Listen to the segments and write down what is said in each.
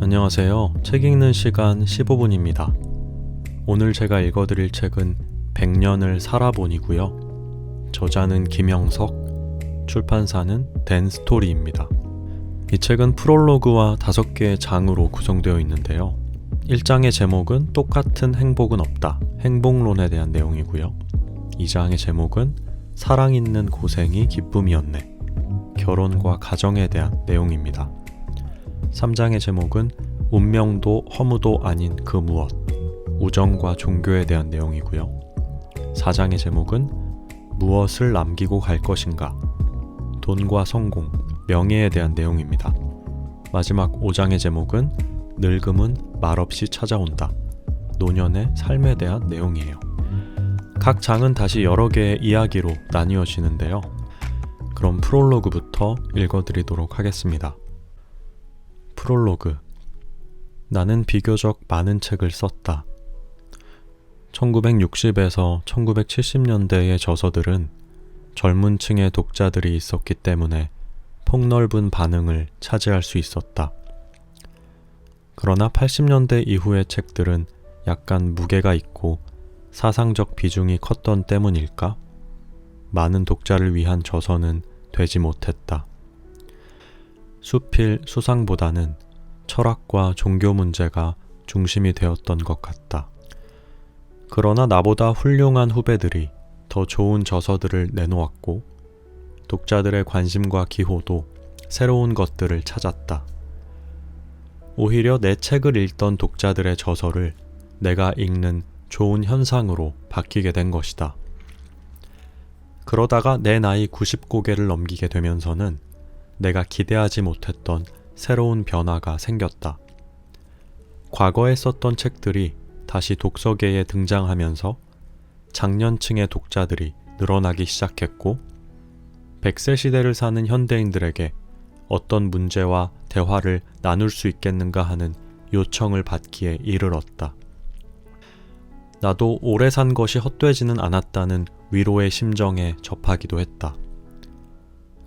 안녕하세요. 책 읽는 시간 15분입니다. 오늘 제가 읽어드릴 책은 100년을 살아본이고요. 저자는 김영석, 출판사는 댄스토리입니다. 이 책은 프롤로그와 5개의 장으로 구성되어 있는데요. 1장의 제목은 똑같은 행복은 없다, 행복론에 대한 내용이고요. 2장의 제목은 사랑 있는 고생이 기쁨이었네, 결혼과 가정에 대한 내용입니다. 3장의 제목은 운명도 허무도 아닌 그 무엇, 우정과 종교에 대한 내용이고요. 4장의 제목은 무엇을 남기고 갈 것인가, 돈과 성공, 명예에 대한 내용입니다. 마지막 5장의 제목은 늙음은 말없이 찾아온다, 노년의 삶에 대한 내용이에요. 각 장은 다시 여러 개의 이야기로 나뉘어지는데요. 그럼 프롤로그부터 읽어드리도록 하겠습니다. 프롤로그. 나는 비교적 많은 책을 썼다. 1960에서 1970년대의 저서들은 젊은 층의 독자들이 있었기 때문에 폭넓은 반응을 차지할 수 있었다. 그러나 80년대 이후의 책들은 약간 무게가 있고 사상적 비중이 컸던 때문일까? 많은 독자를 위한 저서는 되지 못했다. 수필 수상보다는 철학과 종교 문제가 중심이 되었던 것 같다. 그러나 나보다 훌륭한 후배들이 더 좋은 저서들을 내놓았고 독자들의 관심과 기호도 새로운 것들을 찾았다. 오히려 내 책을 읽던 독자들의 저서를 내가 읽는 좋은 현상으로 바뀌게 된 것이다. 그러다가 내 나이 90고개를 넘기게 되면서는 내가 기대하지 못했던 새로운 변화가 생겼다. 과거에 썼던 책들이 다시 독서계에 등장하면서 장년층의 독자들이 늘어나기 시작했고 100세 시대를 사는 현대인들에게 어떤 문제와 대화를 나눌 수 있겠는가 하는 요청을 받기에 이르렀다. 나도 오래 산 것이 헛되지는 않았다는 위로의 심정에 접하기도 했다.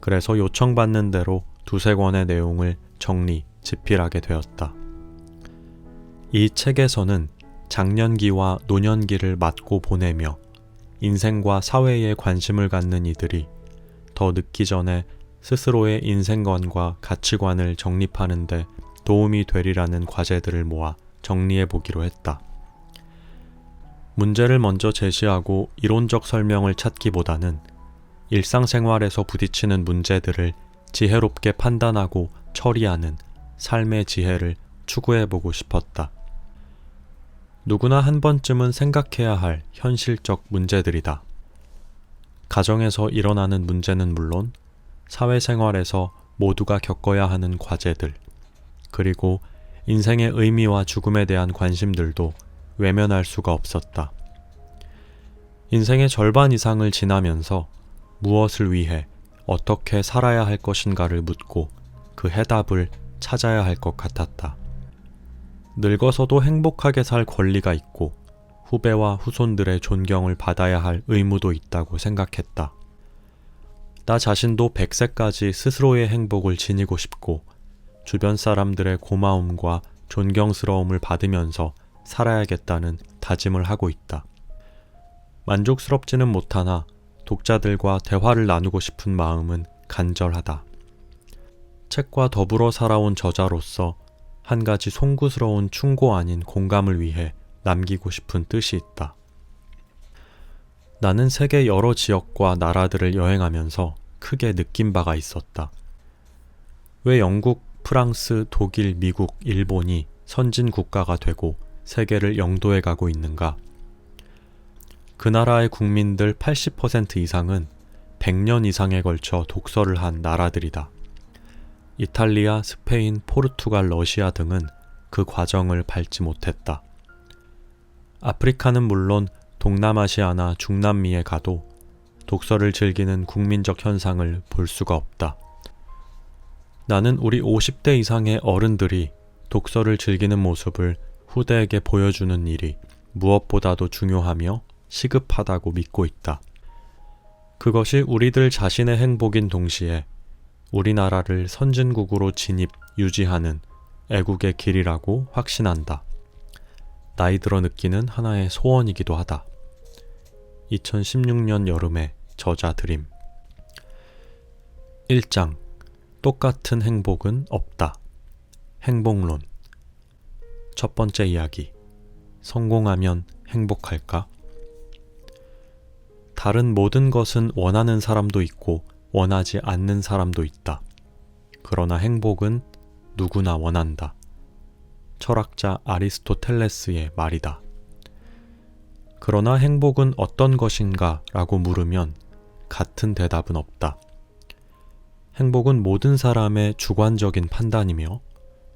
그래서 요청받는 대로 2-3권의 내용을 정리, 집필하게 되었다. 이 책에서는 장년기와 노년기를 맞고 보내며 인생과 사회에 관심을 갖는 이들이 더 늦기 전에 스스로의 인생관과 가치관을 정립하는 데 도움이 되리라는 과제들을 모아 정리해 보기로 했다. 문제를 먼저 제시하고 이론적 설명을 찾기보다는 일상생활에서 부딪히는 문제들을 지혜롭게 판단하고 처리하는 삶의 지혜를 추구해보고 싶었다. 누구나 한 번쯤은 생각해야 할 현실적 문제들이다. 가정에서 일어나는 문제는 물론 사회생활에서 모두가 겪어야 하는 과제들, 그리고 인생의 의미와 죽음에 대한 관심들도 외면할 수가 없었다. 인생의 절반 이상을 지나면서 무엇을 위해 어떻게 살아야 할 것인가를 묻고 그 해답을 찾아야 할 것 같았다. 늙어서도 행복하게 살 권리가 있고 후배와 후손들의 존경을 받아야 할 의무도 있다고 생각했다. 나 자신도 100세까지 스스로의 행복을 지니고 싶고 주변 사람들의 고마움과 존경스러움을 받으면서 살아야겠다는 다짐을 하고 있다. 만족스럽지는 못하나 독자들과 대화를 나누고 싶은 마음은 간절하다. 책과 더불어 살아온 저자로서 한 가지 송구스러운 충고 아닌 공감을 위해 남기고 싶은 뜻이 있다. 나는 세계 여러 지역과 나라들을 여행하면서 크게 느낀 바가 있었다. 왜 영국, 프랑스, 독일, 미국, 일본이 선진 국가가 되고 세계를 영도해 가고 있는가? 그 나라의 국민들 80% 이상은 100년 이상에 걸쳐 독서를 한 나라들이다. 이탈리아, 스페인, 포르투갈, 러시아 등은 그 과정을 밟지 못했다. 아프리카는 물론 동남아시아나 중남미에 가도 독서를 즐기는 국민적 현상을 볼 수가 없다. 나는 우리 50대 이상의 어른들이 독서를 즐기는 모습을 후대에게 보여주는 일이 무엇보다도 중요하며 시급하다고 믿고 있다. 그것이 우리들 자신의 행복인 동시에 우리나라를 선진국으로 진입, 유지하는 애국의 길이라고 확신한다. 나이 들어 느끼는 하나의 소원이기도 하다. 2016년 여름의 저자 드림. 1장. 똑같은 행복은 없다. 행복론. 첫 번째 이야기. 성공하면 행복할까? 다른 모든 것은 원하는 사람도 있고 원하지 않는 사람도 있다. 그러나 행복은 누구나 원한다. 철학자 아리스토텔레스의 말이다. 그러나 행복은 어떤 것인가 라고 물으면 같은 대답은 없다. 행복은 모든 사람의 주관적인 판단이며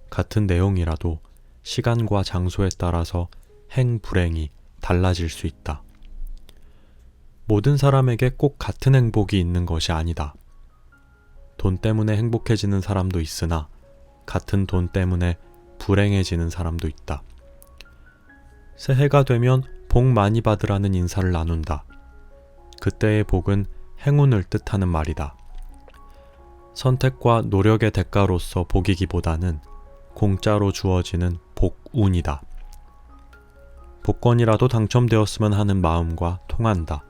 같은 내용이라도 시간과 장소에 따라서 행불행이 달라질 수 있다. 모든 사람에게 꼭 같은 행복이 있는 것이 아니다. 돈 때문에 행복해지는 사람도 있으나 같은 돈 때문에 불행해지는 사람도 있다. 새해가 되면 복 많이 받으라는 인사를 나눈다. 그때의 복은 행운을 뜻하는 말이다. 선택과 노력의 대가로서 복이기보다는 공짜로 주어지는 복운이다. 복권이라도 당첨되었으면 하는 마음과 통한다.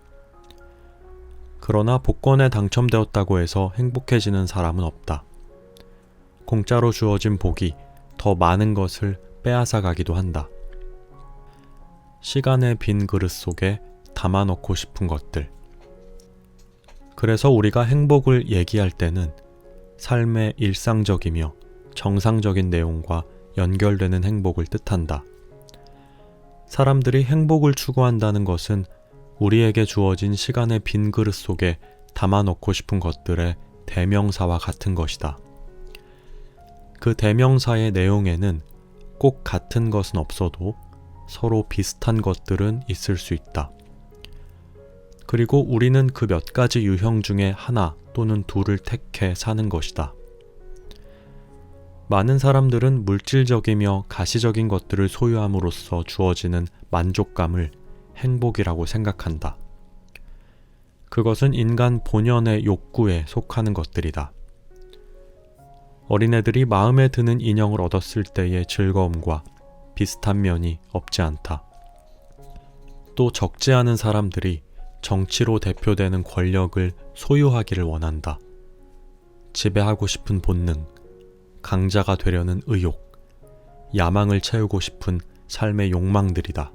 그러나 복권에 당첨되었다고 해서 행복해지는 사람은 없다. 공짜로 주어진 복이 더 많은 것을 빼앗아 가기도 한다. 시간의 빈 그릇 속에 담아 넣고 싶은 것들. 그래서 우리가 행복을 얘기할 때는 삶의 일상적이며 정상적인 내용과 연결되는 행복을 뜻한다. 사람들이 행복을 추구한다는 것은 우리에게 주어진 시간의 빈 그릇 속에 담아 넣고 싶은 것들의 대명사와 같은 것이다. 그 대명사의 내용에는 꼭 같은 것은 없어도 서로 비슷한 것들은 있을 수 있다. 그리고 우리는 그 몇 가지 유형 중에 하나 또는 둘을 택해 사는 것이다. 많은 사람들은 물질적이며 가시적인 것들을 소유함으로써 주어지는 만족감을 행복이라고 생각한다. 그것은 인간 본연의 욕구에 속하는 것들이다. 어린애들이 마음에 드는 인형을 얻었을 때의 즐거움과 비슷한 면이 없지 않다. 또 적지 않은 사람들이 정치로 대표되는 권력을 소유하기를 원한다. 지배하고 싶은 본능, 강자가 되려는 의욕, 야망을 채우고 싶은 삶의 욕망들이다.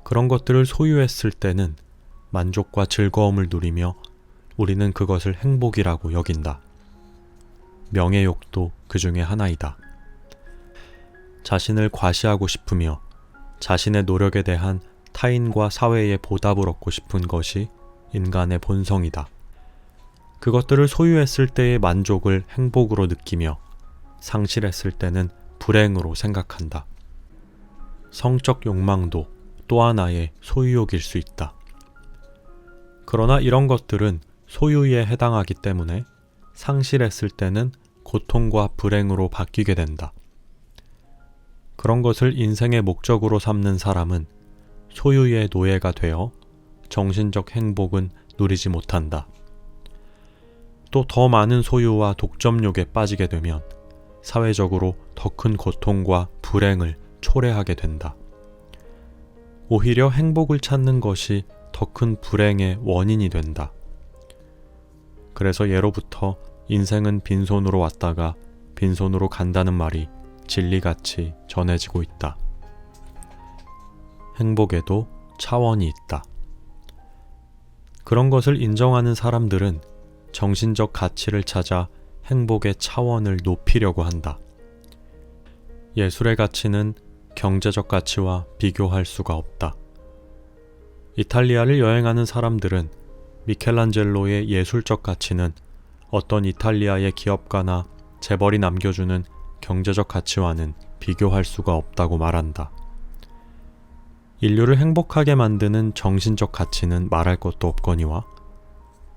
그런 것들을 소유했을 때는 만족과 즐거움을 누리며 우리는 그것을 행복이라고 여긴다. 명예욕도 그 중에 하나이다. 자신을 과시하고 싶으며 자신의 노력에 대한 타인과 사회의 보답을 얻고 싶은 것이 인간의 본성이다. 그것들을 소유했을 때의 만족을 행복으로 느끼며 상실했을 때는 불행으로 생각한다. 성적 욕망도 또 하나의 소유욕일 수 있다. 그러나 이런 것들은 소유에 해당하기 때문에 상실했을 때는 고통과 불행으로 바뀌게 된다. 그런 것을 인생의 목적으로 삼는 사람은 소유의 노예가 되어 정신적 행복은 누리지 못한다. 또 더 많은 소유와 독점욕에 빠지게 되면 사회적으로 더 큰 고통과 불행을 초래하게 된다. 오히려 행복을 찾는 것이 더 큰 불행의 원인이 된다. 그래서 예로부터 인생은 빈손으로 왔다가 빈손으로 간다는 말이 진리같이 전해지고 있다. 행복에도 차원이 있다. 그런 것을 인정하는 사람들은 정신적 가치를 찾아 행복의 차원을 높이려고 한다. 예술의 가치는 경제적 가치와 비교할 수가 없다. 이탈리아를 여행하는 사람들은 미켈란젤로의 예술적 가치는 어떤 이탈리아의 기업가나 재벌이 남겨주는 경제적 가치와는 비교할 수가 없다고 말한다. 인류를 행복하게 만드는 정신적 가치는 말할 것도 없거니와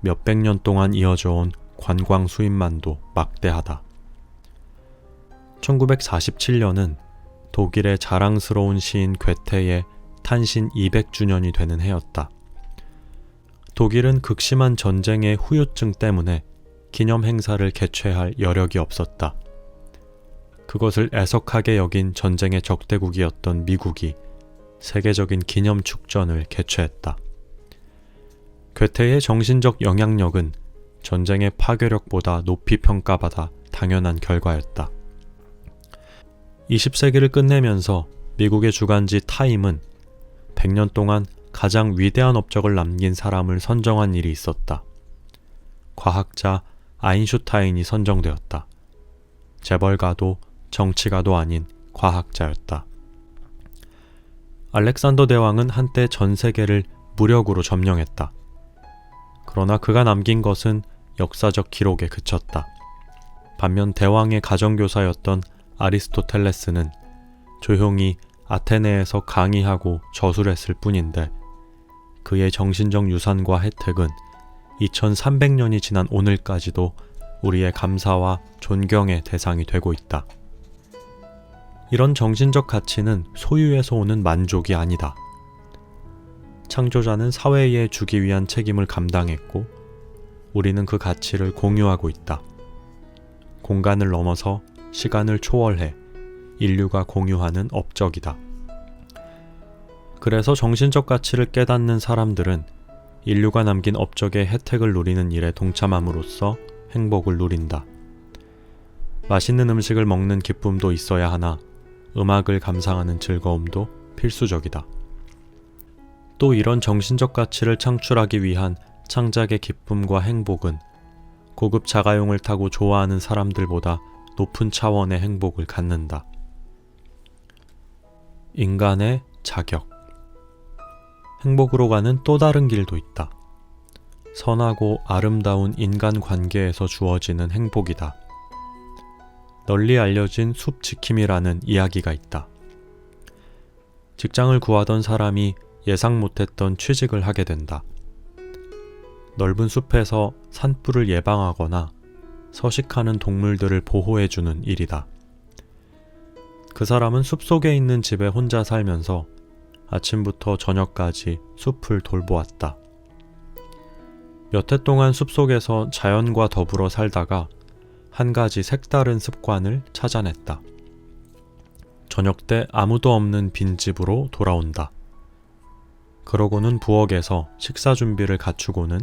몇백 년 동안 이어져온 관광 수입만도 막대하다. 1947년은 독일의 자랑스러운 시인 괴테의 탄신 200주년이 되는 해였다. 독일은 극심한 전쟁의 후유증 때문에 기념 행사를 개최할 여력이 없었다. 그것을 애석하게 여긴 전쟁의 적대국이었던 미국이 세계적인 기념축전을 개최했다. 괴테의 정신적 영향력은 전쟁의 파괴력보다 높이 평가받아 당연한 결과였다. 20세기를 끝내면서 미국의 주간지 타임은 100년 동안 가장 위대한 업적을 남긴 사람을 선정한 일이 있었다. 과학자 아인슈타인이 선정되었다. 재벌가도 정치가도 아닌 과학자였다. 알렉산더 대왕은 한때 전 세계를 무력으로 점령했다. 그러나 그가 남긴 것은 역사적 기록에 그쳤다. 반면 대왕의 가정교사였던 아리스토텔레스는 조용히 아테네에서 강의하고 저술했을 뿐인데 그의 정신적 유산과 혜택은 2300년이 지난 오늘까지도 우리의 감사와 존경의 대상이 되고 있다. 이런 정신적 가치는 소유에서 오는 만족이 아니다. 창조자는 사회에 주기 위한 책임을 감당했고 우리는 그 가치를 공유하고 있다. 공간을 넘어서 시간을 초월해 인류가 공유하는 업적이다. 그래서 정신적 가치를 깨닫는 사람들은 인류가 남긴 업적의 혜택을 누리는 일에 동참함으로써 행복을 누린다. 맛있는 음식을 먹는 기쁨도 있어야 하나 음악을 감상하는 즐거움도 필수적이다. 또 이런 정신적 가치를 창출하기 위한 창작의 기쁨과 행복은 고급 자가용을 타고 좋아하는 사람들보다 높은 차원의 행복을 갖는다. 인간의 자격. 행복으로 가는 또 다른 길도 있다. 선하고 아름다운 인간관계에서 주어지는 행복이다. 널리 알려진 숲 지킴이라는 이야기가 있다. 직장을 구하던 사람이 예상 못했던 취직을 하게 된다. 넓은 숲에서 산불을 예방하거나 서식하는 동물들을 보호해주는 일이다. 그 사람은 숲속에 있는 집에 혼자 살면서 아침부터 저녁까지 숲을 돌보았다. 몇 해 동안 숲속에서 자연과 더불어 살다가 한 가지 색다른 습관을 찾아냈다. 저녁 때 아무도 없는 빈집으로 돌아온다. 그러고는 부엌에서 식사 준비를 갖추고는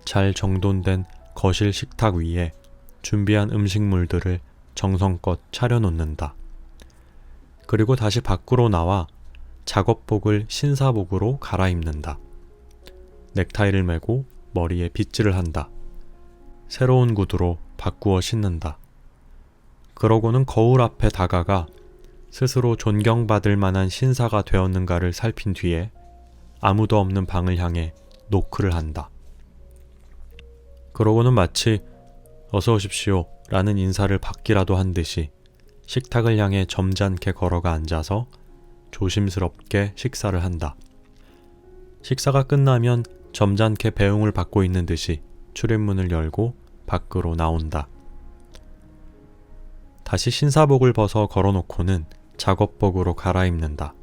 잘 정돈된 거실 식탁 위에 준비한 음식물들을 정성껏 차려놓는다. 그리고 다시 밖으로 나와 작업복을 신사복으로 갈아입는다. 넥타이를 매고 머리에 빗질을 한다. 새로운 구두로 바꾸어 신는다. 그러고는 거울 앞에 다가가 스스로 존경받을 만한 신사가 되었는가를 살핀 뒤에 아무도 없는 방을 향해 노크를 한다. 그러고는 마치 어서 오십시오 라는 인사를 받기라도 한 듯이 식탁을 향해 점잖게 걸어가 앉아서 조심스럽게 식사를 한다. 식사가 끝나면 점잖게 배웅을 받고 있는 듯이 출입문을 열고 밖으로 나온다. 다시 신사복을 벗어 걸어놓고는 작업복으로 갈아입는다.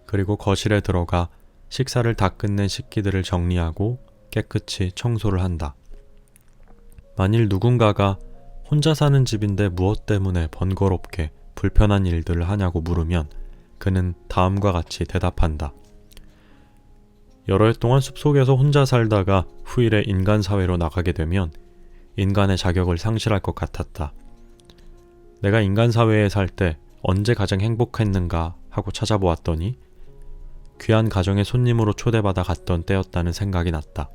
그리고 거실에 들어가 식사를 다 끝낸 식기들을 정리하고 깨끗이 청소를 한다. 만일 누군가가 혼자 사는 집인데 무엇 때문에 번거롭게 불편한 일들을 하냐고 물으면 그는 다음과 같이 대답한다. 여러 해 동안 숲속에서 혼자 살다가 후일에 인간사회로 나가게 되면 인간의 자격을 상실할 것 같았다. 내가 인간사회에 살 때 언제 가장 행복했는가 하고 찾아보았더니 귀한 가정의 손님으로 초대받아 갔던 때였다는 생각이 났다.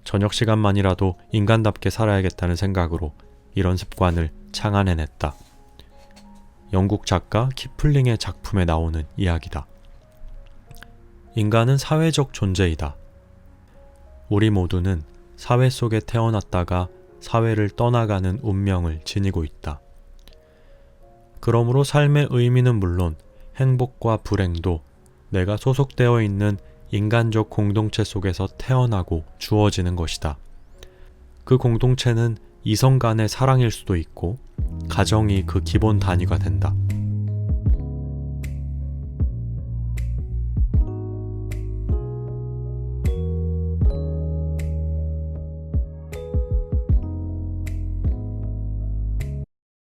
저녁 시간만이라도 인간답게 살아야겠다는 생각으로 이런 습관을 창안해냈다. 영국 작가 키플링의 작품에 나오는 이야기다. 인간은 사회적 존재이다. 우리 모두는 사회 속에 태어났다가 사회를 떠나가는 운명을 지니고 있다. 그러므로 삶의 의미는 물론 행복과 불행도 내가 소속되어 있는 인간적 공동체 속에서 태어나고 주어지는 것이다. 그 공동체는 이성 간의 사랑일 수도 있고 가정이 그 기본 단위가 된다.